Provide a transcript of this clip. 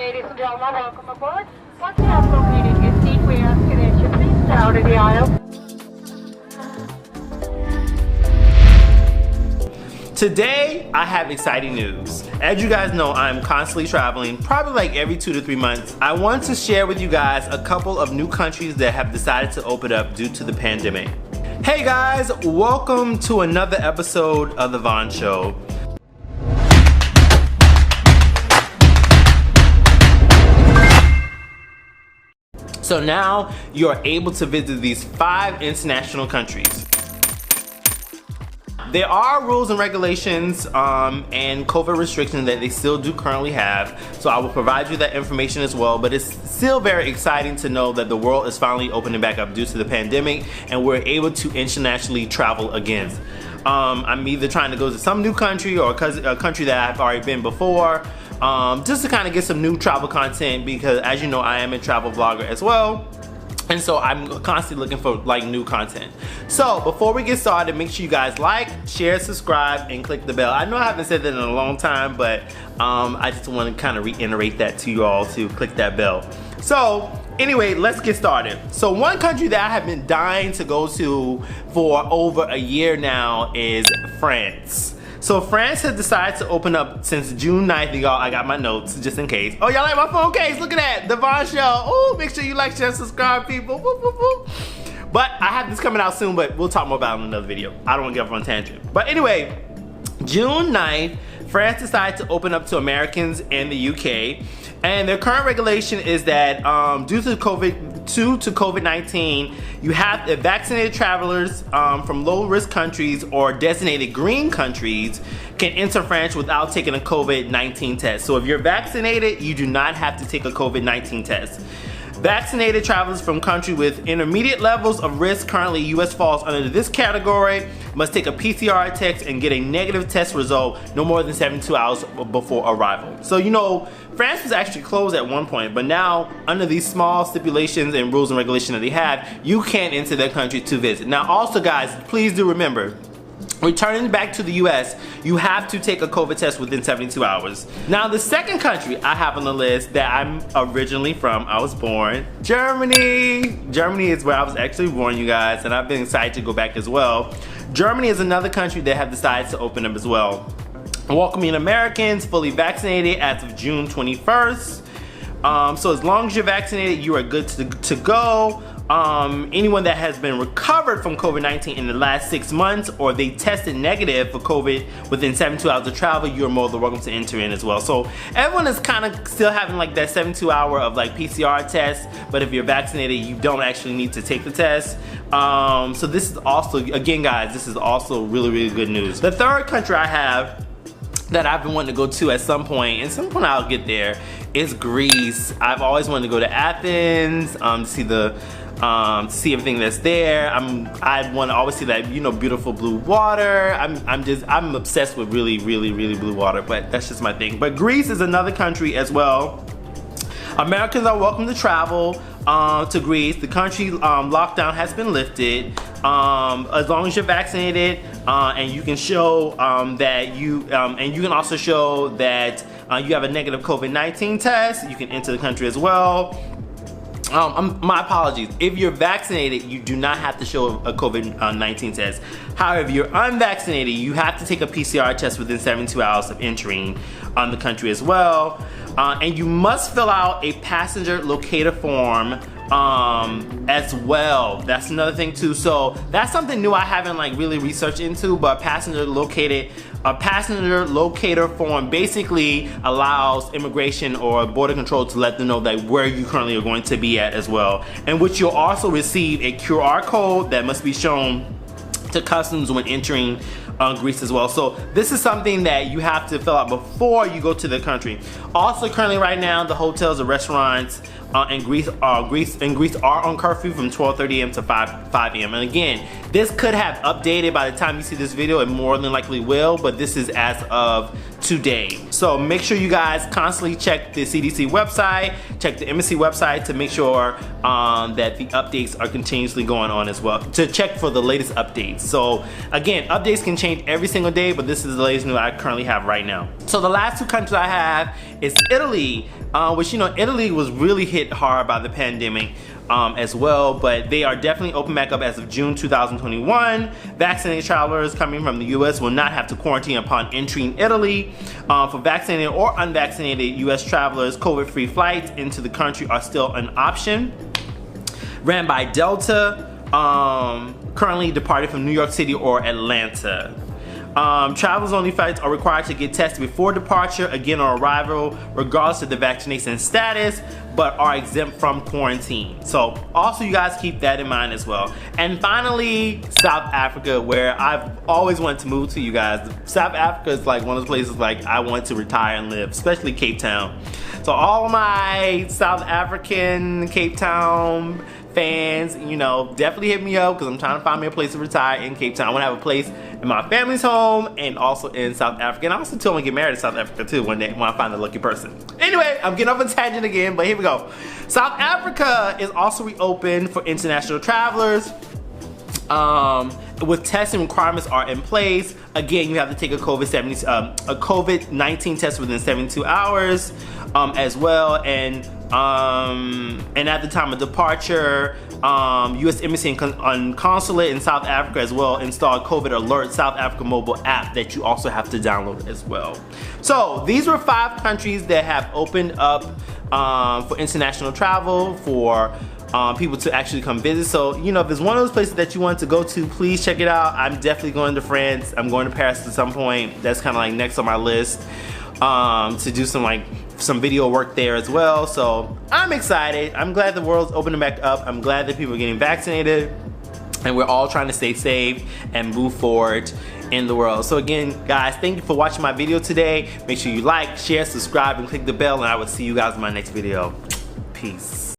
Ladies and gentlemen, welcome aboard. Once you have located your seat, we ask you that you please step out of the aisle. Today, I have exciting news. As you guys know, I'm constantly traveling, probably like every 2 to 3 months. I want to share with you guys a couple of new countries that have decided to open up due to the pandemic. Hey guys, welcome to another episode of the Vaugh Show. So now you're able to visit these 5 international countries. There are rules and regulations and COVID restrictions that they still do currently have, so I will provide you that information as well, but it's still very exciting to know that the world is finally opening back up due to the pandemic and we're able to internationally travel again. I'm either trying to go to some new country or a country that I've already been before, just to kind of get some new travel content, because as you know, I am a travel vlogger as well. And so I'm constantly looking for like new content. So before we get started, make sure you guys like, share, subscribe, and click the bell. I know I haven't said that in a long time, but I just want to kind of reiterate that to you all to click that bell. So anyway, let's get started. So one country that I have been dying to go to for over a year now is France. So France has decided to open up since June 9th, y'all. I got my notes just in case. Oh, y'all like my phone case? Look at that, the Vaugh Show. Oh, make sure you like, share, subscribe, people. Woo, woo, woo. But I have this coming out soon, but we'll talk more about it in another video. I don't want to get off on a tangent. But anyway, June 9th, France decided to open up to Americans in the UK. And their current regulation is that due to COVID-19, you have vaccinated travelers from low-risk countries or designated green countries can enter France without taking a COVID-19 test. So if you're vaccinated, you do not have to take a COVID-19 test. Vaccinated travelers from countries with intermediate levels of risk, currently US falls under this category, must take a PCR test and get a negative test result no more than 72 hours before arrival. So you know, France was actually closed at one point, but now under these small stipulations and rules and regulations that they have, you can enter their country to visit. Now also guys, please do remember, returning back to the US, you have to take a COVID test within 72 hours. Now the second country I have on the list that I'm originally from, I was born, Germany. Germany is where I was actually born, you guys, and I've been excited to go back as well. Germany is another country that have decided to open up as well, welcoming Americans fully vaccinated as of June 21st. So as long as you're vaccinated, you are good to go. Anyone that has been recovered from COVID-19 in the last 6 months or they tested negative for COVID within 72 hours of travel, you're more than welcome to enter in as well. So everyone is kind of still having like that 72 hour of like PCR test, but if you're vaccinated, you don't actually need to take the test. So this is also, again guys, this is also really, really good news. The third country I have that I've been wanting to go to at some point, and some point I'll get there, is Greece. I've always wanted to go to Athens to see the see everything that's there. I want to always see that, you know, beautiful blue water. I'm obsessed with really, really, really blue water, but that's just my thing. But Greece is another country as well. Americans are welcome to travel to Greece. The country lockdown has been lifted as long as you're vaccinated and you can show that you and you can also show that you have a negative COVID-19 test. You can enter the country as well. My apologies. If you're vaccinated, you do not have to show a COVID-19 test. However, if you're unvaccinated, you have to take a PCR test within 72 hours of entering the country as well. And you must fill out a passenger locator form as well. That's another thing too. So that's something new I haven't like really researched into, but a passenger locator form basically allows immigration or border control to let them know that where you currently are going to be at as well, and which you'll also receive a QR code that must be shown to customs when entering Greece as well. So this is something that you have to fill out before you go to the country. Also currently right now, the hotels and restaurants in Greece are on curfew from 12:30 a.m. to 5 a.m. And again, this could have updated by the time you see this video. It more than likely will, but this is as of today. So make sure you guys constantly check the CDC website, check the embassy website to make sure that the updates are continuously going on as well, to check for the latest updates. So again, updates can change every single day, but this is the latest news I currently have right now. So the last two countries I have is Italy. which, you know, Italy was really hit hard by the pandemic as well, but they are definitely open back up as of June 2021. Vaccinated travelers coming from the US will not have to quarantine upon entering Italy. For vaccinated or unvaccinated US travelers, COVID-free flights into the country are still an option. Ran by Delta, currently departed from New York City or Atlanta. Travelers only flights are required to get tested before departure, again on arrival, regardless of the vaccination status, but are exempt from quarantine. So also you guys keep that in mind as well. And finally, South Africa, where I've always wanted to move to, you guys. South Africa is like one of those places like I want to retire and live, especially Cape Town. So all my South African, Cape Town fans, you know, definitely hit me up because I'm trying to find me a place to retire in Cape Town. I want to have a place in my family's home and also in South Africa. And I also told me to get married in South Africa too one day when I find a lucky person. Anyway, I'm getting off a tangent again, but here we go. South Africa is also reopened for international travelers. With testing requirements are in place. Again, you have to take a COVID-19 test within 72 hours as well. And at the time of departure, U.S. Embassy and Consulate in South Africa as well installed COVID Alert South Africa mobile app that you also have to download as well. So these were 5 countries that have opened up for international travel for people to actually come visit. So, you know, if there's one of those places that you want to go to, please check it out. I'm definitely going to France. I'm going to Paris at some point. That's kind of like next on my list to do some video work there as well. So I'm excited. I'm glad the world's opening back up. I'm glad that people are getting vaccinated and we're all trying to stay safe and move forward in the world. So again, guys, thank you for watching my video today. Make sure you like, share, subscribe, and click the bell, and I will see you guys in my next video. Peace.